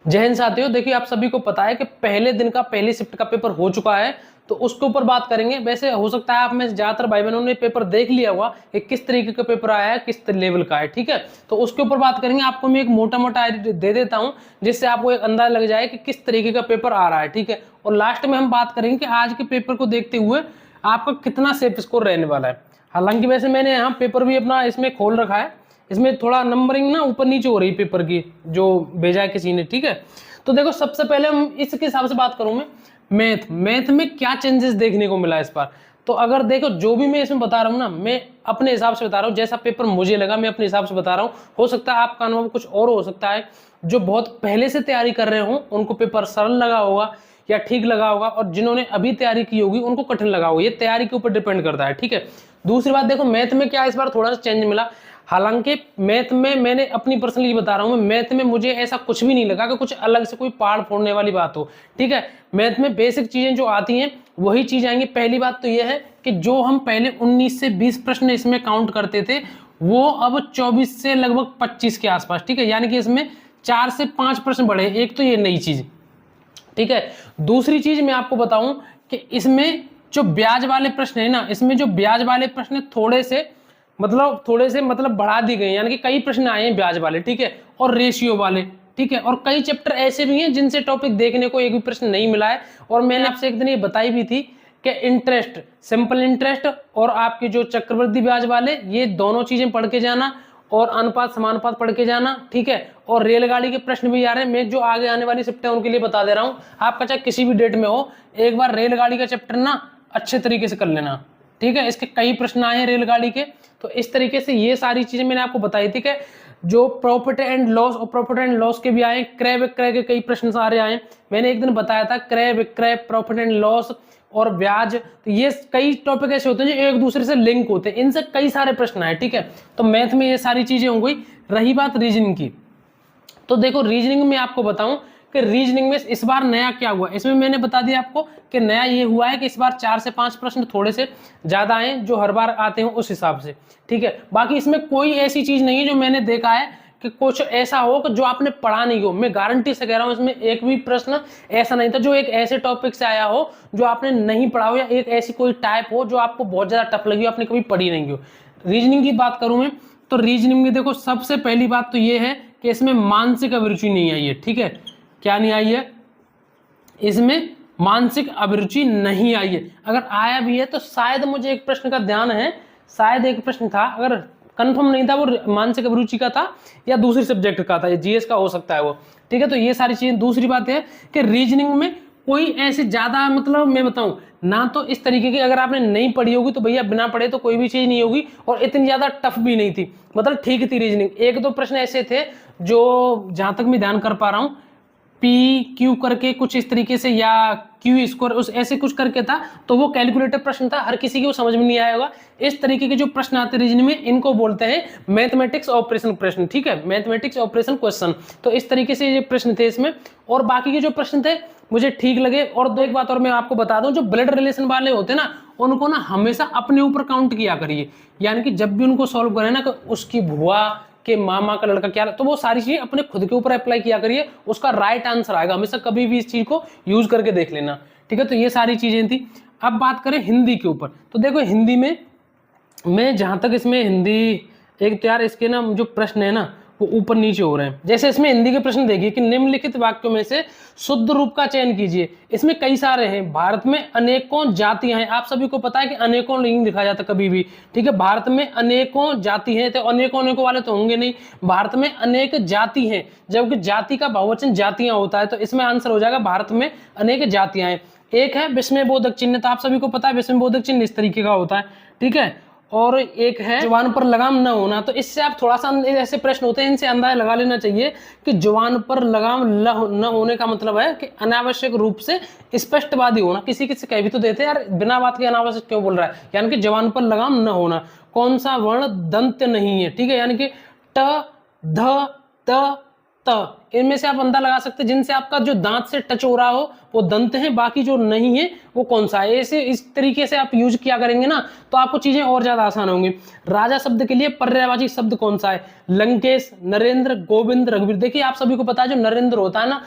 जय हिंद साथियों, देखिए आप सभी को पता है कि पहले दिन का पहली शिफ्ट का पेपर हो चुका है, तो उसके ऊपर बात करेंगे। वैसे हो सकता है आप में ज्यादातर भाई बहनों ने पेपर देख लिया होगा कि किस तरीके का पेपर आया है, किस लेवल का है, ठीक है। तो उसके ऊपर बात करेंगे। आपको मैं एक मोटा मोटा आइडिया दे देता हूं जिससे आपको एक अंदाजा लग जाए कि किस तरीके का पेपर आ रहा है, ठीक है। और लास्ट में हम बात करेंगे कि आज के पेपर को देखते हुए आपका कितना सेफ स्कोर रहने वाला है। हालांकि वैसे मैंने यहाँ पेपर भी अपना इसमें खोल रखा है, इसमें थोड़ा नंबरिंग ना ऊपर नीचे हो रही है पेपर की जो भेजा है किसी ने, ठीक है। तो देखो सबसे पहले हम इसके हिसाब से बात करूं मैं मैथ में क्या चेंजेस देखने को मिला इस बार। तो अगर देखो जो भी मैं इसमें बता रहा हूं ना, मैं अपने हिसाब से बता रहा हूं, जैसा पेपर मुझे लगा मैं अपने हिसाब से बता रहा हूं। हो सकता है आपका अनुभव कुछ और हो सकता है, जो बहुत पहले से तैयारी कर रहे हो उनको पेपर सरल लगा होगा या ठीक लगा होगा, और जिन्होंने अभी तैयारी की होगी उनको कठिन लगा होगा। ये तैयारी के ऊपर डिपेंड करता है, ठीक है। दूसरी बात देखो मैथ में क्या इस बार थोड़ा सा चेंज मिला। हालांकि मैथ में मैंने अपनी पर्सनली बता रहा हूं, मैथ में मुझे ऐसा कुछ भी नहीं लगा कि कुछ अलग से कोई पहाड़ फोड़ने वाली बात हो, ठीक है। मैथ में बेसिक चीजें जो आती हैं वही चीज आएंगी। पहली बात तो यह है कि जो हम पहले 19 से 20 प्रश्न इसमें काउंट करते थे वो अब 24 से लगभग 25 के आसपास, ठीक है। यानी कि इसमें 4 से 5 प्रश्न बढ़े। एक तो ये नई चीज, ठीक है। दूसरी चीज मैं आपको बताऊं कि इसमें जो ब्याज वाले प्रश्न है ना, इसमें जो ब्याज वाले प्रश्न थोड़े से मतलब बढ़ा दी गई, यानी कि कई प्रश्न आए हैं ब्याज वाले, ठीक है, और रेशियो वाले, ठीक है। और कई चैप्टर ऐसे भी हैं जिनसे टॉपिक देखने को एक भी प्रश्न नहीं मिला है। और मैंने आपसे एक दिन ये बताई भी थी कि इंटरेस्ट, सिंपल इंटरेस्ट और आपके जो चक्रवृद्धि ब्याज वाले, ये दोनों चीजें पढ़ के जाना, और अनुपात समानुपात पढ़ के जाना, ठीक है। और रेलगाड़ी के प्रश्न भी आ रहे हैं, मैं जो आगे आने वाली शिफ्ट है उनके लिए बता दे रहा हूं। आपका चाहे किसी भी डेट में हो, एक बार रेलगाड़ी का चैप्टर ना अच्छे तरीके से कर लेना, ठीक है। इसके कई प्रश्न आए हैं रेलगाड़ी के। तो इस तरीके से ये सारी चीजें मैंने आपको बताई थी कि जो प्रॉफिट एंड लॉस, और प्रॉफिट एंड लॉस के भी आए, क्रय विक्रय के कई प्रश्न सारे आए। मैंने एक दिन बताया था क्रय विक्रय, प्रॉफिट एंड लॉस और ब्याज, तो ये कई टॉपिक ऐसे होते हैं जो एक दूसरे से लिंक होते हैं, इनसे कई सारे प्रश्न आए, ठीक है। तो मैथ में ये सारी चीजें हो गई। रही बात रीजनिंग की, तो देखो रीजनिंग में आपको बताऊं कि रीजनिंग में इस बार नया क्या हुआ। इसमें मैंने बता दिया आपको कि नया ये हुआ है कि इस बार 4 से 5 प्रश्न थोड़े से ज्यादा आए जो हर बार आते हैं उस हिसाब से, ठीक है। बाकी इसमें कोई ऐसी चीज नहीं है जो मैंने देखा है कि कुछ ऐसा हो कि जो आपने पढ़ा नहीं हो। मैं गारंटी से कह रहा हूं इसमें एक भी प्रश्न ऐसा नहीं था जो एक ऐसे टॉपिक से आया हो जो आपने नहीं पढ़ा हो, या एक ऐसी कोई टाइप हो जो आपको बहुत ज्यादा टफ लगी हो, आपने कभी पढ़ी नहीं हो। रीजनिंग की बात करूं मैं, तो रीजनिंग में देखो सबसे पहली बात तो ये है कि इसमें मानसिक अभिरुचि नहीं आई है, ठीक है। क्या नहीं आई है? इसमें मानसिक अभिरुचि नहीं आई है। अगर आया भी है तो शायद मुझे एक प्रश्न का ध्यान है, शायद एक प्रश्न था, अगर कंफर्म नहीं था वो मानसिक अभिरुचि का था या दूसरी सब्जेक्ट का था, जीएस का हो सकता है वो, ठीक है। तो ये सारी चीजें। दूसरी बात है कि रीजनिंग में कोई ऐसे ज्यादा, मतलब मैं बताऊं ना, तो इस तरीके की अगर आपने नहीं पढ़ी होगी तो भैया बिना पढ़े तो कोई भी चीज नहीं होगी, और इतनी ज्यादा टफ भी नहीं थी, मतलब ठीक थी रीजनिंग। एक दो प्रश्न ऐसे थे जो जहां तक मैं ध्यान कर पा रहा हूं पी क्यू करके कुछ इस तरीके से, या क्यू स्कोर उस ऐसे कुछ करके था, तो वो कैलकुलेटर प्रश्न था, हर किसी को समझ में नहीं आया होगा। इस तरीके के जो प्रश्न आते हैं रीजनिंग में, इनको बोलते हैं मैथमेटिक्स ऑपरेशन प्रश्न, ठीक है, मैथमेटिक्स ऑपरेशन क्वेश्चन। तो इस तरीके से ये प्रश्न थे इसमें, और बाकी के जो प्रश्न थे मुझे ठीक लगे। और दो एक बात और मैं आपको बता दूं, जो ब्लड रिलेशन वाले होते हैं ना, उनको ना हमेशा अपने ऊपर काउंट किया करिए, यानी कि जब भी उनको सॉल्व करें ना, उसकी भुआ के मामा का लड़का क्या, तो वो सारी चीजें अपने खुद के ऊपर अप्लाई किया करिए, उसका राइट आंसर आएगा हमेशा। कभी भी इस चीज को यूज करके देख लेना, ठीक है। तो ये सारी चीजें थी। अब बात करें हिंदी के ऊपर, तो देखो हिंदी में मैं जहां तक इसमें हिंदी, एक तो यार इसके ना जो प्रश्न है ना वो ऊपर नीचे हो रहे हैं। जैसे इसमें हिंदी के प्रश्न देखिए कि निम्नलिखित वाक्यों में से शुद्ध रूप का चयन कीजिए। इसमें कई सारे हैं। भारत में अनेकों जातियां हैं, आप सभी को पता है कि अनेकों नहीं लिखा जाता कभी भी, ठीक है। भारत में अनेकों जाति हैं, तो अनेकों अनेकों वाले तो होंगे नहीं, भारत में अनेक जाति हैं, जबकि जाति का बहुवचन जातियां होता है, तो इसमें आंसर हो जाएगा भारत में अनेक जातियां हैं। एक है विस्मय बोधक चिन्ह, तो आप सभी को पता है विस्मय बोधक चिन्ह इस तरीके का होता है, ठीक है। और एक है जुबान पर लगाम न होना, तो इससे आप थोड़ा सा ऐसे प्रश्न होते हैं इनसे अंदाजा लगा लेना चाहिए कि जुबान पर लगाम न होने का मतलब है कि अनावश्यक रूप से स्पष्टवादी होना। किसी किसी कह भी तो देते हैं यार बिना बात के अनावश्यक क्यों बोल रहा है, यानी कि जुबान पर लगाम न होना। कौन सा वर्ण दंत नहीं है, ठीक है, यानी कि ट ध त त, इनमें से आप अंदाजा लगा सकते हैं जिनसे आपका जो दांत से टच हो रहा हो वो दंत है, बाकी जो नहीं है वो कौन सा है। ऐसे इस तरीके से आप यूज किया करेंगे ना तो आपको चीजें और ज्यादा आसान होंगी। राजा शब्द के लिए पर्यायवाची शब्द कौन सा है? लंकेश, नरेंद्र, गोविंद, रघुवीर। देखिए आप सभी को पता है जो नरेंद्र होता है ना,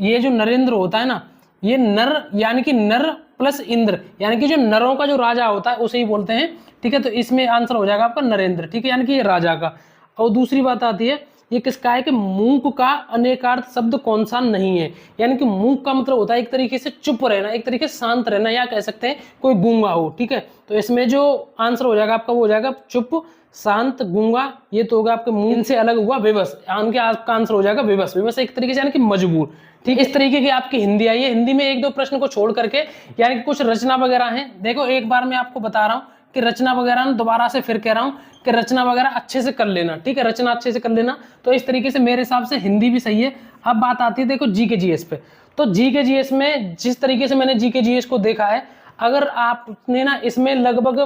ये जो नरेंद्र होता है ना, ये नर यानी कि नर प्लस इंद्र, यानी कि जो नरों का जो राजा होता है उसे ही बोलते हैं। ठीक है, तो इसमें आंसर हो जाएगा आपका नरेंद्र। ठीक है, यानी कि ये राजा का। और दूसरी बात आती है, ये किसका है कि मूक का अनेकार्थ शब्द कौन सा नहीं है? यानी कि मूक का मतलब होता है एक तरीके से चुप रहना, एक तरीके से शांत रहना, या कह सकते हैं कोई गूंगा हो। ठीक है, तो इसमें जो आंसर हो जाएगा आपका वो हो जाएगा चुप, शांत, गूंगा। ये तो होगा आपके मुंह से अलग हुआ विवश, उनके आपका आंसर हो जाएगा विवश। विवश एक तरीके से यानी कि मजबूर। ठीक, इस तरीके की आपकी हिंदी आई है। हिंदी में एक दो प्रश्न को छोड़ करके यानी कि कुछ रचना वगैरह हैं। देखो एक बार मैं आपको बता रहा हूँ कि रचना वगैरह, दोबारा से फिर कह रहा हूँ कि रचना वगैरह अच्छे से कर लेना। ठीक है, रचना अच्छे से कर लेना। तो इस तरीके से मेरे हिसाब से हिंदी भी सही है। अब बात आती है देखो जीके जीएस पे। तो जीके जीएस में जिस तरीके से मैंने जीके जीएस को देखा है, अगर आपने ना इसमें लगभग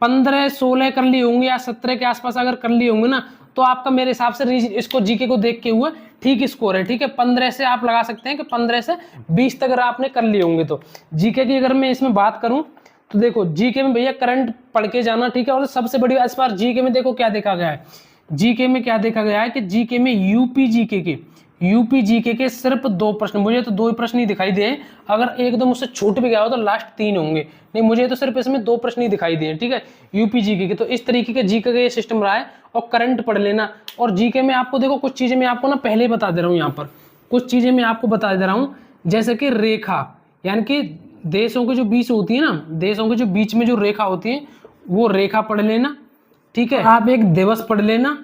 15-16 कर लिए होंगे या 17 के आसपास अगर कर लिए होंगे ना, तो आपका मेरे हिसाब से इसको जीके को देख के हुआ ठीक स्कोर है। ठीक है, 15 से आप लगा सकते हैं कि 15 से 20 तक अगर आपने कर लिए होंगे तो। जीके की अगर मैं इसमें बात करूं तो देखो जीके में भैया करंट पढ़ के जाना। ठीक है, और सबसे बड़ी इस बार जीके में देखो क्या देखा गया है। जीके में क्या देखा गया है कि जीके में यूपी जीके के सिर्फ 2 प्रश्न, मुझे तो 2 ही प्रश्न ही दिखाई दिए। अगर एक दो मुझसे छूट भी गया हो तो लास्ट 3 होंगे, नहीं मुझे तो सिर्फ इसमें 2 प्रश्न ही दिखाई दिए। ठीक है, यूपी जीके के। तो इस तरीके के जीके का ये सिस्टम रहा है, और करंट पढ़ लेना। और जीके में आपको देखो कुछ चीजें मैं आपको ना पहले ही बता दे रहा हूँ, यहाँ पर कुछ चीजें मैं आपको बता दे रहा हूँ, जैसे कि रेखा, यानी कि देशों के जो बीच होती है ना, देशों के जो बीच में जो रेखा होती है वो रेखा पढ़ लेना। ठीक है, आप एक दिवस पढ़ लेना।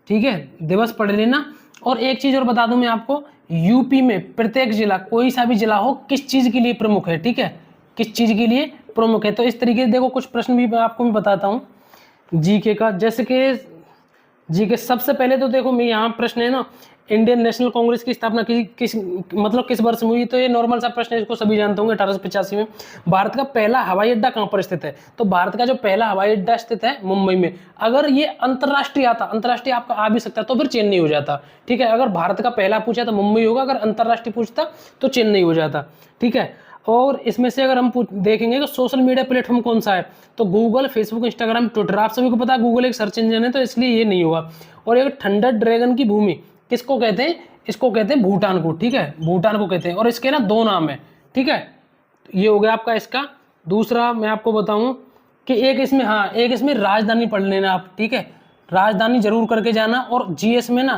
ठीक है, दिवस पढ़ लेना। और एक चीज और बता दूं मैं आपको, यूपी में प्रत्येक जिला, कोई सा भी जिला हो, किस चीज के लिए प्रमुख है? ठीक है, किस चीज के लिए प्रमुख है? तो इस तरीके से देखो कुछ प्रश्न भी मैं आपको बताता हूँ जीके का। जैसे कि जीके सबसे पहले तो देखो मैं यहाँ प्रश्न है ना, इंडियन नेशनल कांग्रेस की स्थापना किस वर्ष में हुई? तो ये नॉर्मल सा प्रश्न है, इसको सभी जानते होंगे, 1885 में। भारत का पहला हवाई अड्डा कहाँ पर स्थित है? तो भारत का जो पहला हवाई अड्डा स्थित है मुंबई में। अगर ये अंतरराष्ट्रीय आता, अंतरराष्ट्रीय आपका आ भी सकता है तो फिर चेन्नई हो जाता। ठीक है, अगर भारत का पहला पूछा तो मुंबई होगा, अगर अंतरराष्ट्रीय पूछता तो चेन्नई हो जाता। ठीक है, और इसमें से अगर हम देखेंगे कि सोशल मीडिया प्लेटफॉर्म कौन सा है, तो गूगल, फेसबुक, इंस्टाग्राम, ट्विटर। आप सभी को पता है गूगल एक सर्च इंजन है, तो इसलिए ये नहीं होगा। और एक थंडर ड्रैगन की भूमि किसको कहते हैं? इसको कहते हैं भूटान को। ठीक है, भूटान को कहते हैं, और इसके ना 2 नाम है। ठीक है, ये हो गया आपका इसका। दूसरा मैं आपको बताऊं कि एक इसमें, हाँ एक इसमें राजधानी पढ़ लेना आप। ठीक है, राजधानी जरूर करके जाना। और जीएस में ना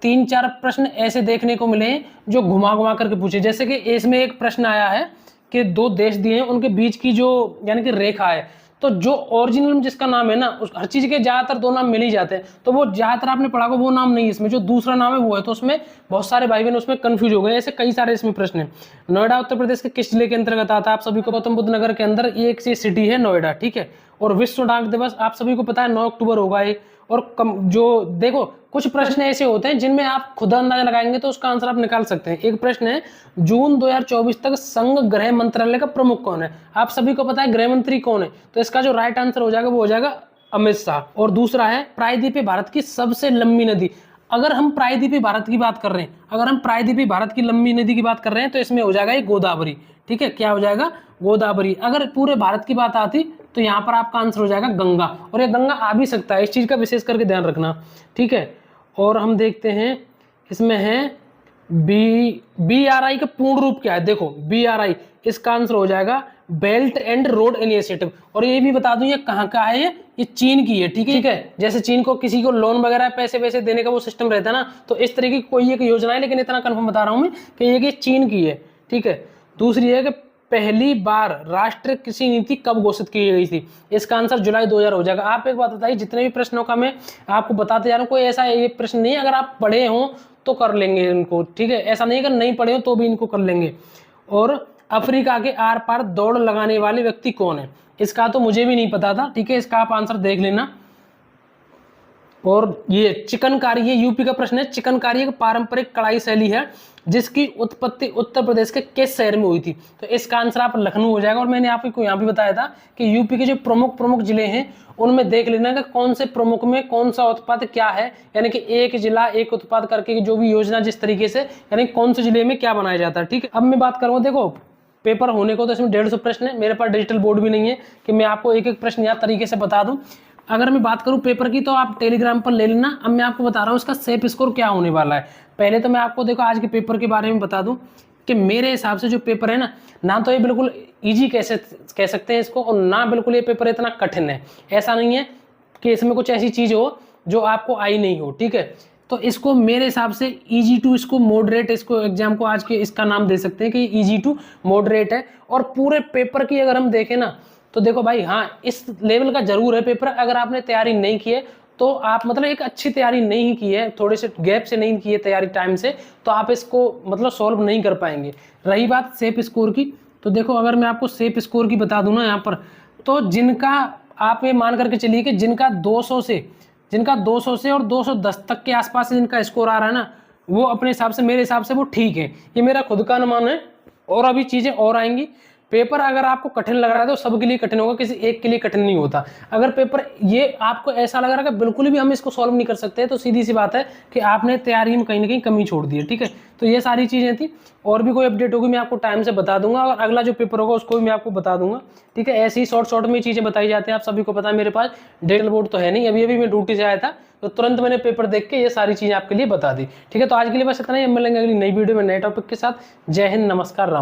3-4 प्रश्न ऐसे देखने को मिले जो घुमा घुमा करके पूछे। जैसे कि इसमें एक प्रश्न आया है कि 2 देश दिए हैं, उनके बीच की जो यानी कि रेखा है, तो जो ओरिजिनल में जिसका नाम है ना, उस हर चीज के ज्यादातर 2 नाम मिल ही जाते हैं, तो वो ज्यादातर आपने पढ़ा वो नाम नहीं है इसमें, जो दूसरा नाम है वो है। तो उसमें बहुत सारे भाई बहन उसमें कंफ्यूज हो गए। ऐसे कई सारे इसमें प्रश्न हैं। नोएडा उत्तर प्रदेश के किस जिले के अंतर्गत आता है? आप सभी को गौतम बुद्ध नगर के अंदर एक सी सिटी है नोएडा। ठीक है, और विश्व डाक दिवस आप सभी को पता है 9 अक्टूबर होगा ये। और जो देखो कुछ प्रश्न ऐसे होते हैं जिनमें आप खुद अंदाजा लगाएंगे तो उसका आंसर आप निकाल सकते हैं। एक प्रश्न है, जून 2024 तक संघ गृह मंत्रालय का प्रमुख कौन है? आप सभी को पता है गृह मंत्री कौन है, तो इसका जो राइट आंसर हो जाएगा वो हो जाएगा अमित शाह। और दूसरा है, प्रायद्वीपीय भारत की सबसे लंबी नदी। अगर हम प्रायद्वीपीय भारत की बात कर रहे हैं, अगर हम प्रायद्वीपीय भारत की लंबी नदी की बात कर रहे हैं तो इसमें हो जाएगा ये गोदावरी। ठीक है, क्या हो जाएगा? गोदावरी। अगर पूरे भारत की बात आती तो यहाँ पर आपका आंसर हो जाएगा गंगा। और ये गंगा आ भी सकता है, इस चीज का विशेष करके ध्यान रखना। ठीक है, और हम देखते हैं इसमें है BRI का पूर्ण रूप क्या है? देखो BRI, इसका आंसर हो जाएगा बेल्ट एंड रोड इनिशिएटिव। और ये भी बता दूं ये कहाँ का है, ये चीन की है। ठीक है, जैसे चीन को किसी को लोन वगैरह पैसे वैसे देने का वो सिस्टम रहता है ना, तो इस तरीके की कोई एक योजना है, लेकिन इतना कंफर्म बता रहा हूं मैं कि ये चीन की है। ठीक है, दूसरी है कि पहली बार राष्ट्रीय कृषि नीति कब घोषित की गई थी? इसका आंसर जुलाई 2000 हो जाएगा। आप एक बात बताइए, जितने भी प्रश्नों का मैं आपको बताते जा रहा हूँ, कोई ऐसा ये प्रश्न नहीं है अगर आप पढ़े हो तो कर लेंगे इनको। ठीक है, ऐसा नहीं अगर नहीं पढ़े हो तो भी इनको कर लेंगे। और अफ्रीका के आर पार दौड़ लगाने वाले व्यक्ति कौन है? इसका तो मुझे भी नहीं पता था। ठीक है, इसका आप आंसर देख लेना। और ये चिकनकारी, ये यूपी का प्रश्न है। चिकनकारी एक पारंपरिक कढ़ाई शैली है जिसकी उत्पत्ति उत्तर प्रदेश के किस शहर में हुई थी? तो इसका आंसर आप लखनऊ हो जाएगा। और मैंने आपको यहाँ भी बताया था कि यूपी के जो प्रमुख जिले हैं उनमें देख लेना कि कौन से प्रमुख में कौन सा उत्पाद क्या है, यानी कि एक जिला एक उत्पाद करके जो भी योजना जिस तरीके से, यानी कौन से जिले में क्या बनाया जाता है। ठीक है, अब मैं बात करूँ, देखो पेपर होने को तो इसमें 150 प्रश्न है। मेरे पास डिजिटल बोर्ड भी नहीं है कि मैं आपको एक एक प्रश्न याद तरीके से बता दूं। अगर मैं बात करूं पेपर की तो आप टेलीग्राम पर ले लेना। अब मैं आपको बता रहा हूं इसका सेफ स्कोर क्या होने वाला है। पहले तो मैं आपको देखो आज के पेपर के बारे में बता दूं कि मेरे हिसाब से जो पेपर है ना तो ये बिल्कुल ईजी कह सकते हैं इसको, और ना बिल्कुल ये पेपर इतना कठिन है। ऐसा नहीं है कि इसमें कुछ ऐसी चीज हो जो आपको आई नहीं हो। ठीक है, तो इसको मेरे हिसाब से इजी टू, इसको मॉडरेट, इसको एग्जाम को आज के इसका नाम दे सकते हैं कि इजी टू मॉडरेट है। और पूरे पेपर की अगर हम देखें ना तो देखो भाई, हाँ इस लेवल का जरूर है पेपर। अगर आपने तैयारी नहीं की है तो आप मतलब एक अच्छी तैयारी नहीं की है, थोड़े से गैप से नहीं की है तैयारी टाइम से, तो आप इसको मतलब सॉल्व नहीं कर पाएंगे। रही बात सेफ स्कोर की, तो देखो अगर मैं आपको सेफ स्कोर की बता दूं ना यहाँ पर, तो जिनका आप ये मान करके चलिए कि जिनका 200 से और 210 तक के आसपास जिनका स्कोर आ रहा है ना, वो अपने हिसाब से, मेरे हिसाब से वो ठीक है। ये मेरा खुद का अनुमान है, और अभी चीजें और आएंगी। पेपर अगर आपको कठिन लग रहा है तो सबके लिए कठिन होगा, किसी एक के लिए कठिन नहीं होता। अगर पेपर ये आपको ऐसा लग रहा है कि बिल्कुल भी हम इसको सॉल्व नहीं कर सकते, तो सीधी सी बात है कि आपने तैयारी में कहीं ना कहीं कमी छोड़ दी है। ठीक है, तो ये सारी चीजें थी। और भी कोई अपडेट होगी मैं आपको टाइम से बता दूंगा, और अगला जो पेपर होगा उसको भी मैं आपको बता दूंगा। ठीक है, ऐसी शॉर्ट में चीजें बताई जाती हैं, आप सभी को पता है। मेरे पास डिटेल बोर्ड तो है नहीं, अभी मैं ड्यूटी से आया था तो तुरंत मैंने पेपर देख के ये सारी चीजें आपके लिए बता दी। ठीक है, तो आज के लिए बस इतना ही। हम मिलेंगे अगली नई वीडियो में नए टॉपिक के साथ। जय हिंद, नमस्कार, राम।